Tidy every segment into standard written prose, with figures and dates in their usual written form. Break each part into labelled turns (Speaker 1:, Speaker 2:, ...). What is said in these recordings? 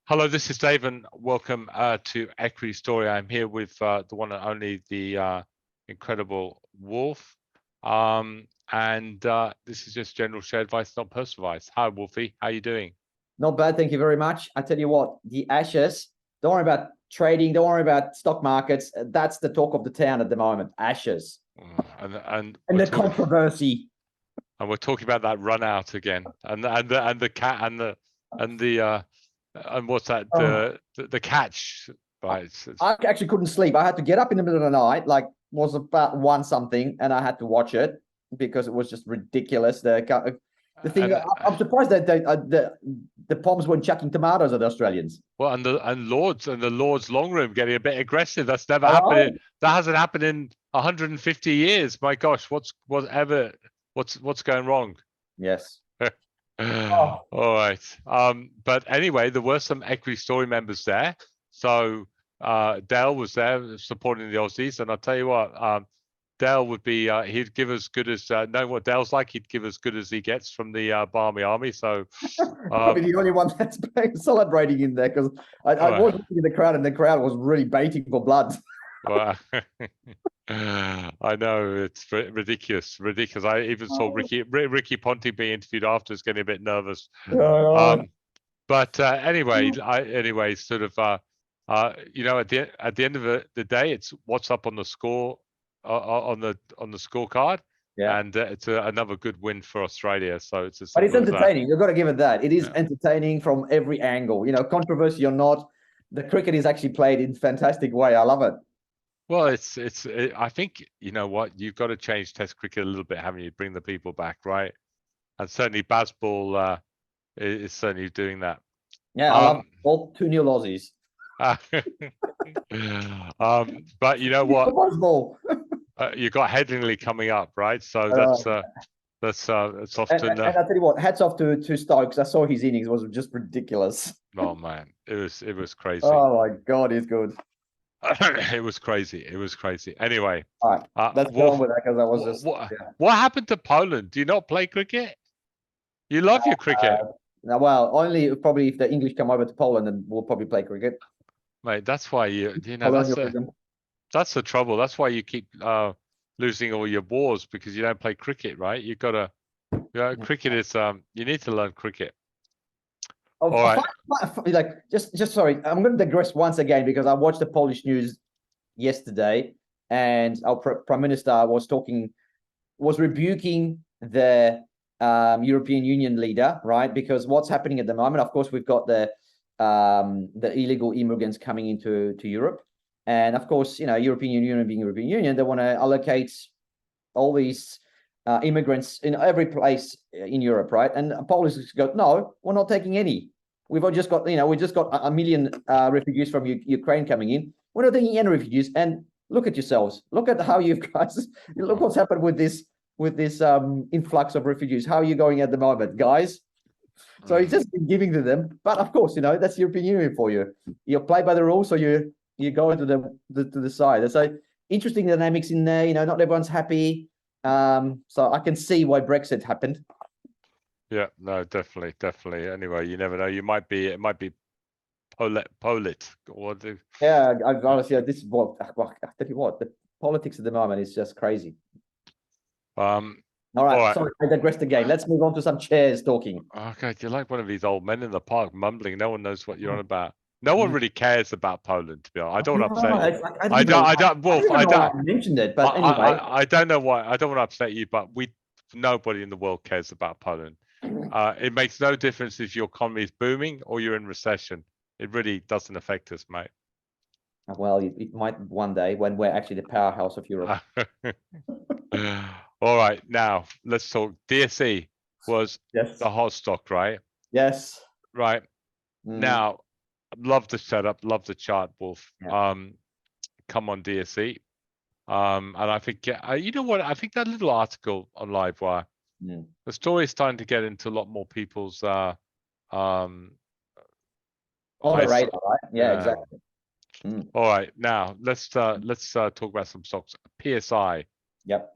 Speaker 1: Hello, this is Dave, and welcome to Equity Story. I'm here with the one and only, the incredible Wolf. And this is just general share advice, not personal advice. Hi, Wolfie. How are you doing?
Speaker 2: Not bad, thank you very much. I tell you what, the ashes, don't worry about trading, don't worry about stock markets. That's the talk of the town at the moment, ashes.
Speaker 1: And
Speaker 2: the controversy.
Speaker 1: And we're talking about that run out again, and the cat and what's that? The catch, right?
Speaker 2: I actually couldn't sleep. I had to get up in the middle of the night, like was about 1 something, and I had to watch it because it was just ridiculous. The thing, I'm surprised that the Poms weren't chucking tomatoes at the Australians.
Speaker 1: Well, and the Lord's long room getting a bit aggressive. That's never happened. That hasn't happened in 150 years. My gosh, what's going wrong?
Speaker 2: Yes.
Speaker 1: All right. But anyway, there were some Equity Story members there. So Dale was there supporting the Aussies, and I'll tell you what, Dale would be he'd give as good as knowing what Dale's like, he'd give as good as he gets from the Barmy Army. So
Speaker 2: probably the only one that's celebrating in there, because I was looking in the crowd, and the crowd was really baiting for blood.
Speaker 1: Well, I know, it's ridiculous. I even saw Ricky Ponting being interviewed after, is getting a bit nervous. But anyway, sort of you know, at the end of the day, it's what's up on the score on the scorecard.
Speaker 2: Yeah.
Speaker 1: And it's another good win for Australia. So it's
Speaker 2: but it's entertaining. You've got to give it that. It is entertaining from every angle. You know, controversy or not, the cricket is actually played in a fantastic way. I love it.
Speaker 1: Well, I think, you know what, you've got to change Test cricket a little bit, haven't you? Bring the people back, right? And certainly Bazball is certainly doing that.
Speaker 2: Yeah, I love all 2-0 Aussies.
Speaker 1: But you know what? You got Headingley coming up, right? So that's often.
Speaker 2: And I tell you what, hats off to Stokes. I saw his innings; it was just ridiculous.
Speaker 1: Oh man, it was crazy.
Speaker 2: Oh my God, he's good.
Speaker 1: It was crazy. Anyway,
Speaker 2: all right, let's go on with that, because that was just.
Speaker 1: What happened to Poland? Do you not play cricket? You love your cricket.
Speaker 2: Well, only probably if the English come over to Poland, and we'll probably play cricket.
Speaker 1: Mate, that's why you know that's the trouble. That's why you keep losing all your wars, because you don't play cricket, right? You've got to. Cricket is you need to learn cricket.
Speaker 2: All right. Like just sorry, I'm going to digress once again, because I watched the Polish news yesterday, and our Prime Minister was rebuking the European Union leader, right? Because what's happening at the moment, of course, we've got the illegal immigrants coming into Europe, and of course, you know, European Union being European Union, they want to allocate all these immigrants in every place in Europe, right? And Polish go, no, we're not taking any. We've just got, you know, we just got a million refugees from Ukraine coming in. We're not taking any refugees. And look at yourselves. Look at how you guys. Look what's happened with this influx of refugees. How are you going at the moment, guys? So he's just been giving to them. But of course, you know, that's European Union for you. You play by the rules, so you go into the side. So interesting dynamics in there. You know, not everyone's happy. So I can see why Brexit happened.
Speaker 1: Yeah, no, definitely. Anyway, you never know. It might be Polit.
Speaker 2: Yeah, honestly, this is what I tell you what, the politics at the moment is just crazy. All right. Sorry, I digressed again. Let's move on to some chairs talking.
Speaker 1: Okay, you're like one of these old men in the park mumbling. No one knows what you're on about. No one really cares about Poland, to be honest. I don't want to upset you. I don't. Wolf, I don't.
Speaker 2: I mentioned it, but anyway.
Speaker 1: I don't know why. I don't want to upset you, but nobody in the world cares about Poland. It makes no difference if your economy is booming or you're in recession. It really doesn't affect us, mate.
Speaker 2: Well, it might one day, when we're actually the powerhouse of Europe.
Speaker 1: All right, now let's talk. DSE was the hot stock, right?
Speaker 2: Yes.
Speaker 1: Right. Now, love the setup, love the chart, Wolf. Come on, DSE. And I think, you know what? I think that little article on Livewire, the story is starting to get into a lot more people's
Speaker 2: on the radar, right? Yeah, exactly.
Speaker 1: All right, now let's talk about some stocks. PSI.
Speaker 2: Yep.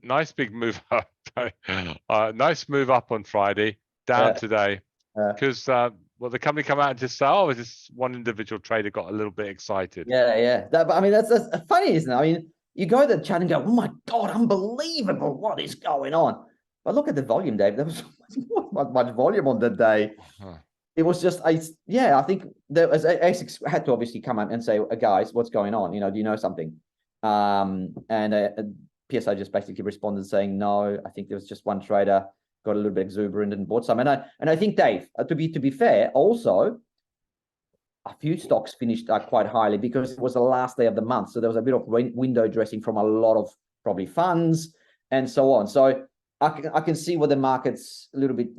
Speaker 1: Nice big move up. Nice move up on Friday, down today, because Well, the company come out and just say, oh, this one individual trader got a little bit excited.
Speaker 2: Yeah. But I mean, that's funny, isn't it? I mean, you go to the chat and go, oh my God, unbelievable. What is going on? But look at the volume, Dave. There was not much volume on the day.
Speaker 1: Huh.
Speaker 2: It was just, I think there was ASIC had to obviously come out and say, guys, what's going on? Do you know something? And PSI just basically responded saying, no, I think there was just one trader got a little bit exuberant and bought some. And I think, Dave, to be fair, also a few stocks finished quite highly because it was the last day of the month. So there was a bit of window dressing from a lot of probably funds and so on. So I can see where the market's a little bit,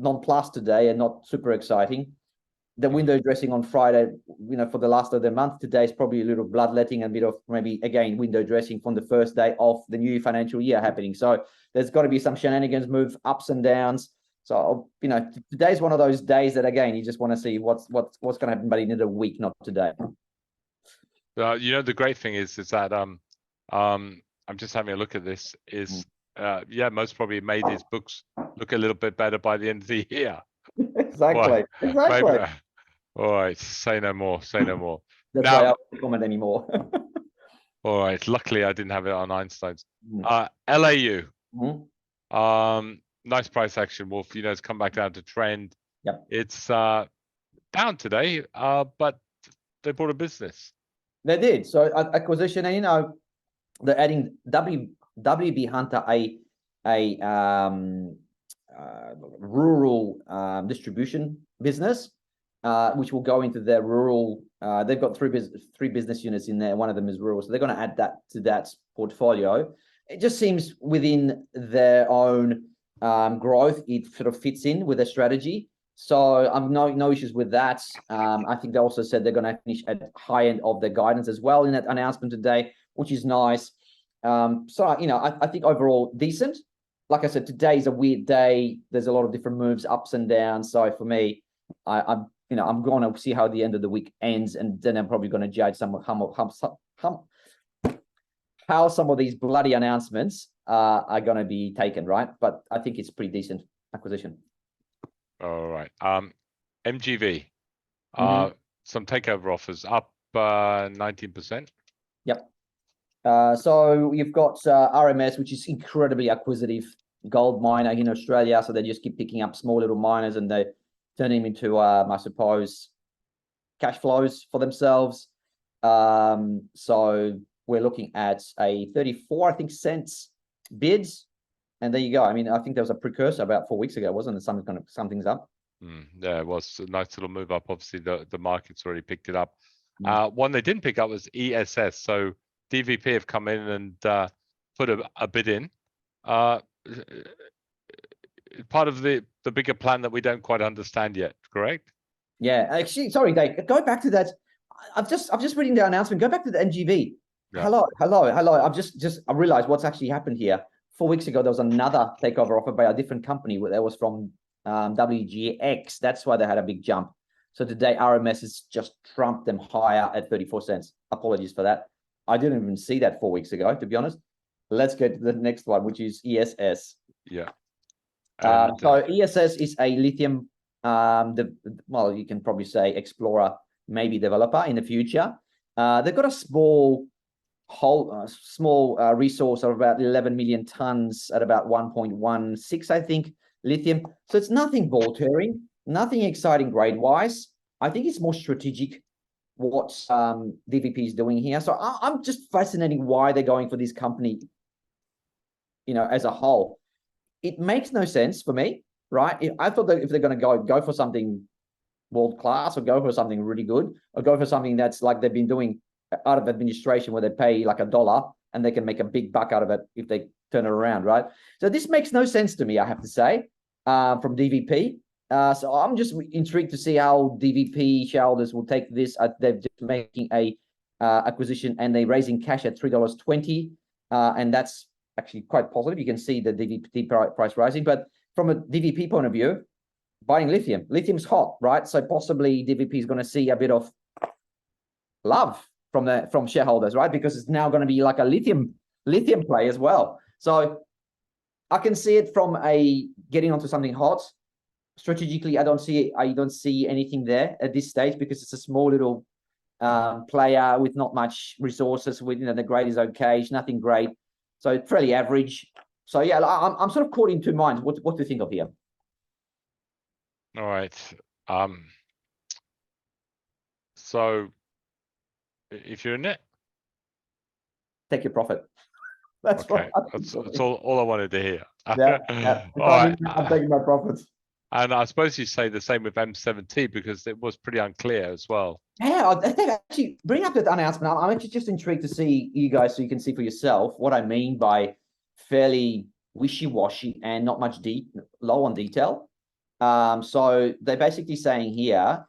Speaker 2: non-plus today and not super exciting. The window dressing on Friday, for the last of the month today is probably a little bloodletting and a bit of maybe, again, window dressing from the first day of the new financial year happening. So there's got to be some shenanigans, move ups and downs. So, today's one of those days that, again, you just want to see what's going to happen, but in a week, not today.
Speaker 1: The great thing is that I'm just having a look at this is, most probably made his books look a little bit better by the end of the year.
Speaker 2: Exactly.
Speaker 1: Maybe, all right, say no more.
Speaker 2: That's why I don't comment anymore.
Speaker 1: All right, luckily I didn't have it on Einstein's. LAU. Nice price action, Wolf. It's come back down to trend.
Speaker 2: Yep.
Speaker 1: It's down today, but they bought a business.
Speaker 2: They did. So acquisition, and they're adding WB Hunter, a rural distribution business, which will go into their rural. They've got three business units in there. One of them is rural, so they're going to add that to that portfolio. It just seems within their own growth, it sort of fits in with their strategy. So I'm no issues with that. I think they also said they're going to finish at high end of their guidance as well in that announcement today, which is nice. So I think overall decent. Like I said, today's a weird day. There's a lot of different moves, ups and downs. So for me, I'm going to see how the end of the week ends, and then I'm probably going to judge how some of these bloody announcements are going to be taken, right? But I think it's pretty decent acquisition.
Speaker 1: All right. MGV. Some takeover offers up 19%.
Speaker 2: Yep. So you've got RMS, which is incredibly acquisitive gold miner in Australia. So they just keep picking up small little miners and they turn them into, I suppose, cash flows for themselves. So we're looking at a 34, I think, cents bids. And there you go. I mean, I think there was a precursor about 4 weeks ago, wasn't it? Something's up.
Speaker 1: Yeah, it was a nice little move up. Obviously, the market's already picked it up. One they didn't pick up was ESS. So DVP have come in and put a bid in. Part of the bigger plan that we don't quite understand yet, correct?
Speaker 2: Yeah, actually, sorry, Dave. Go back to that. I'm just reading the announcement. Go back to the NGV. Yeah. Hello. I realized what's actually happened here. 4 weeks ago, there was another takeover offer by a different company that was from WGX. That's why they had a big jump. So today, RMS has just trumped them higher at 34 cents. Apologies for that. I didn't even see that 4 weeks ago, to be honest. Let's go to the next one, which is ESS.
Speaker 1: Yeah.
Speaker 2: So ESS is a lithium, you can probably say explorer, maybe developer in the future. They've got a small resource of about 11 million tons at about 1.16, I think, lithium. So it's nothing ball-tearing, nothing exciting grade-wise. I think it's more strategic what DVP is doing here. So I'm just fascinated why they're going for this company, as a whole. It makes no sense for me, right? I thought that if they're going to go for something world-class or go for something really good or go for something that's like they've been doing out of administration where they pay like $1 and they can make a big buck out of it if they turn it around, right? So this makes no sense to me, I have to say, from DVP. So I'm just intrigued to see how DVP shareholders will take this. They're just making a acquisition and they're raising cash at $3.20. And that's actually quite positive. You can see the DVP price rising. But from a DVP point of view, buying lithium's hot, right? So possibly DVP is going to see a bit of love from shareholders, right? Because it's now going to be like a lithium play as well. So I can see it from a getting onto something hot, strategically, I don't see anything there at this stage because it's a small little player with not much resources. With the grade is okay, it's nothing great, so it's fairly average. So yeah, I'm sort of caught in two minds. What to think of here?
Speaker 1: All right. So if you're in it,
Speaker 2: take your profit. That's
Speaker 1: okay. That's all I wanted to hear.
Speaker 2: Yeah.
Speaker 1: All right.
Speaker 2: I'm taking my profits.
Speaker 1: And I suppose you say the same with M7T because it was pretty unclear as well.
Speaker 2: Yeah, I think actually bring up that announcement. I'm actually just intrigued to see you guys so you can see for yourself what I mean by fairly wishy-washy and not much low on detail. So they're basically saying here,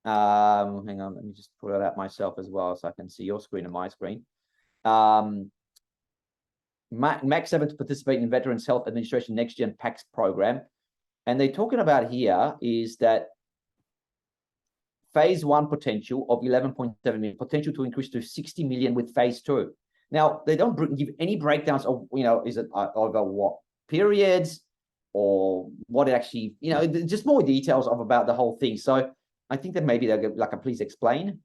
Speaker 2: hang on, let me just pull it out myself as well so I can see your screen and my screen. Max 7 to participate in Veterans Health Administration Next Gen PACS program. And they're talking about here is that phase 1 potential of 11.7 million, potential to increase to 60 million with phase 2. Now, they don't give any breakdowns of, is it over what periods or what it actually, just more details about the whole thing. So I think that maybe they'll get like a please explain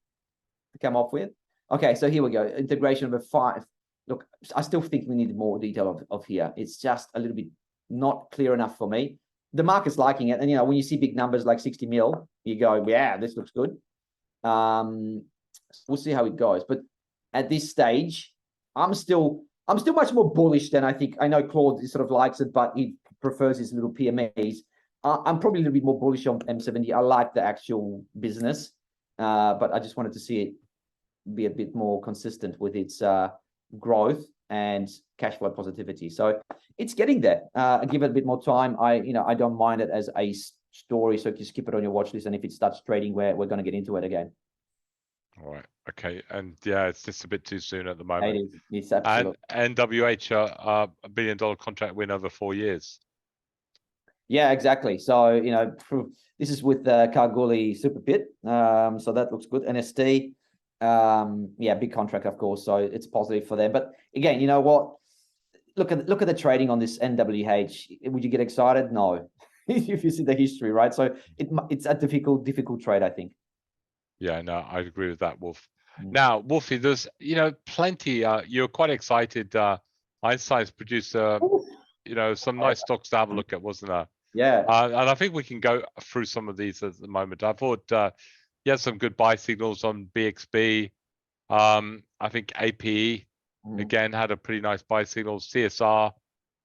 Speaker 2: to come off with. Okay, so here we go. Integration of 5. Look, I still think we need more detail of here. It's just a little bit not clear enough for me. The market's liking it. And, when you see big numbers like 60 mil, you go, yeah, this looks good. We'll see how it goes. But at this stage, I'm still much more bullish than I think. I know Claude sort of likes it, but he prefers his little PMAs. I'm probably a little bit more bullish on M70. I like the actual business, but I just wanted to see it be a bit more consistent with its growth and cash flow positivity. So it's getting there. Give it a bit more time. I don't mind it as a story. So just keep it on your watch list. And if it starts trading, we're going to get into it again.
Speaker 1: All right. Okay. And yeah, it's just a bit too soon at the moment.
Speaker 2: It's absolutely.
Speaker 1: And NWH, a $1 billion contract win over 4 years.
Speaker 2: Yeah, exactly. So, this is with Kalgoorlie Super Pit. So that looks good. NST, yeah, big contract, of course. So it's positive for them. But again, you know what? Look at the trading on this NWH. Would you get excited? No, if you see the history, right? So it's a difficult trade, I think.
Speaker 1: Yeah, no, I agree with that, Wolf. Now, Wolfie, there's plenty. You're quite excited. Einstein's produced some nice stocks to have a look at, wasn't there?
Speaker 2: Yeah.
Speaker 1: And I think we can go through some of these at the moment. I thought you had some good buy signals on BXB. I think APE again had a pretty nice buy signal. CSR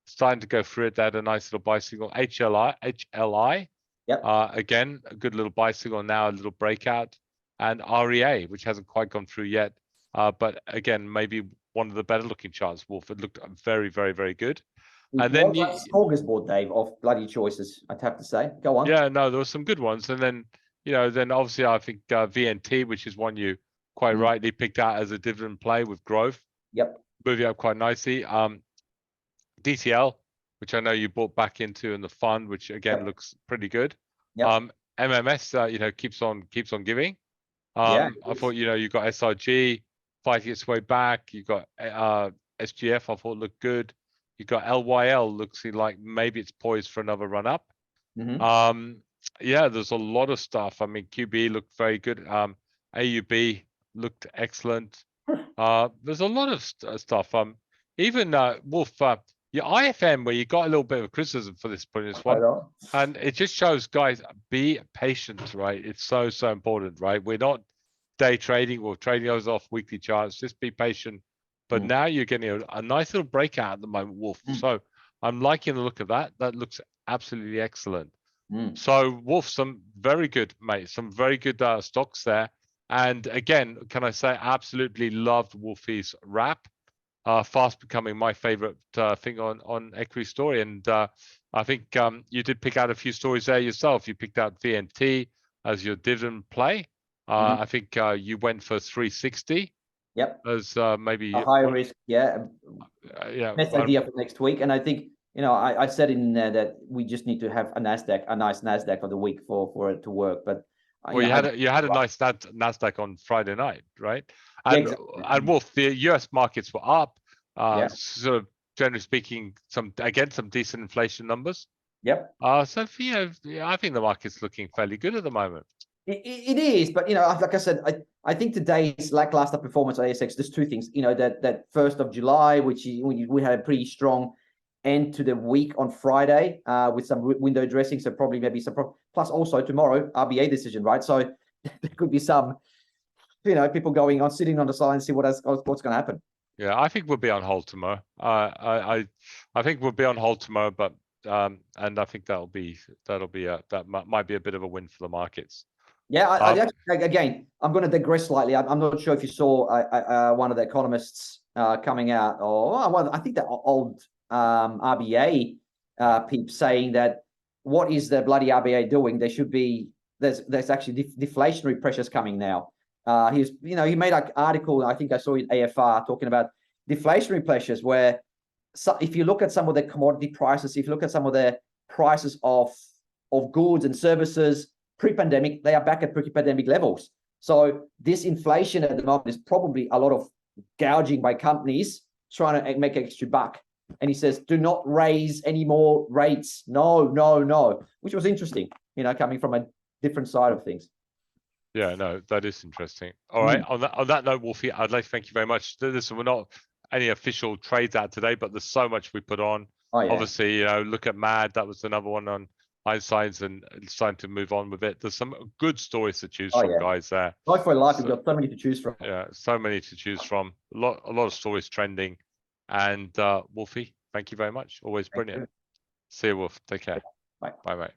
Speaker 1: starting to go through it. They had a nice little buy signal. HLI.
Speaker 2: Yep.
Speaker 1: Again, a good little buy signal now, a little breakout. And REA, which hasn't quite gone through yet. But again, maybe one of the better looking charts, Wolf. It looked very, very, very good. And then
Speaker 2: smorgasbord, Dave, of bloody choices, I'd have to say. Go on.
Speaker 1: Yeah, no, there were some good ones. And then, then obviously I think VNT, which is one you quite rightly picked out as a dividend play with growth.
Speaker 2: Yep.
Speaker 1: Moving up quite nicely. DTL, which I know you bought back into in the fund, which again looks pretty good.
Speaker 2: Yep.
Speaker 1: MMS, keeps on giving. I thought, you got SRG fighting its way back. You got SGF, I thought looked good. You got LYL, looks like maybe it's poised for another run up. Yeah, there's a lot of stuff. I mean, QBE looked very good. AUB looked excellent. There's a lot of stuff. Even Wolf, your IFM, where you got a little bit of criticism for this one, and it just shows, guys, be patient, right? It's so important, right? We're not day trading or trading those off weekly charts. Just be patient. But now you're getting a nice little breakout at the moment, Wolf. So I'm liking the look of that. That looks absolutely excellent. So Wolf, some very good, mate. Some very good stocks there. And again, can I say, absolutely loved Wolfie's wrap. Fast becoming my favorite thing on Equity Story. And I think you did pick out a few stories there yourself. You picked out VNT as your dividend play. I think you went for 360.
Speaker 2: Yep.
Speaker 1: As maybe
Speaker 2: a high risk, best idea for next week. And I think, I said in there that we just need to have a nice Nasdaq for the week for it to work. But
Speaker 1: well, you had a nice Nasdaq on Friday night, right? And and Wolf, the US markets were up. Sort of generally speaking, some decent inflation numbers.
Speaker 2: Yep.
Speaker 1: So for you, yeah, I think the market's looking fairly good at the moment.
Speaker 2: It is, but like I said, I think today's lackluster performance on ASX. There's two things. That 1st of July, which we had a pretty strong end to the week on Friday, with some window dressing. So probably maybe some. Plus also tomorrow RBA decision, right? So there could be some, people going on, sitting on the side and see what's going to happen.
Speaker 1: Yeah, I think we'll be on hold tomorrow. I think we'll be on hold tomorrow, but and I think that might be a bit of a win for the markets.
Speaker 2: Yeah, I actually, again, I'm going to digress slightly. I'm not sure if you saw one of the economists coming out, or I think that old RBA peeps saying that what is the bloody RBA doing? There's actually deflationary pressures coming now. He made an article, I think I saw in AFR, talking about deflationary pressures, where if you look at some of the commodity prices, if you look at some of the prices of goods and services pre-pandemic, they are back at pre-pandemic levels. So this inflation at the moment is probably a lot of gouging by companies trying to make extra buck. And he says, do not raise any more rates. No, which was interesting, coming from a different side of things.
Speaker 1: Yeah, no, that is interesting. All right. On that note, Wolfie, I'd like to thank you very much. Listen, we're not any official trades out today, but there's so much we put on.
Speaker 2: Oh, yeah.
Speaker 1: Obviously, look at MAD. That was another one on Einstein's, and it's time to move on with it. There's some good stories to choose from, guys. There.
Speaker 2: Life for life, you've got so many to choose from.
Speaker 1: Yeah, so many to choose from. A lot of stories trending. And Wolfie, thank you very much. Always brilliant. See you, Wolf. Take care.
Speaker 2: Bye.
Speaker 1: Bye.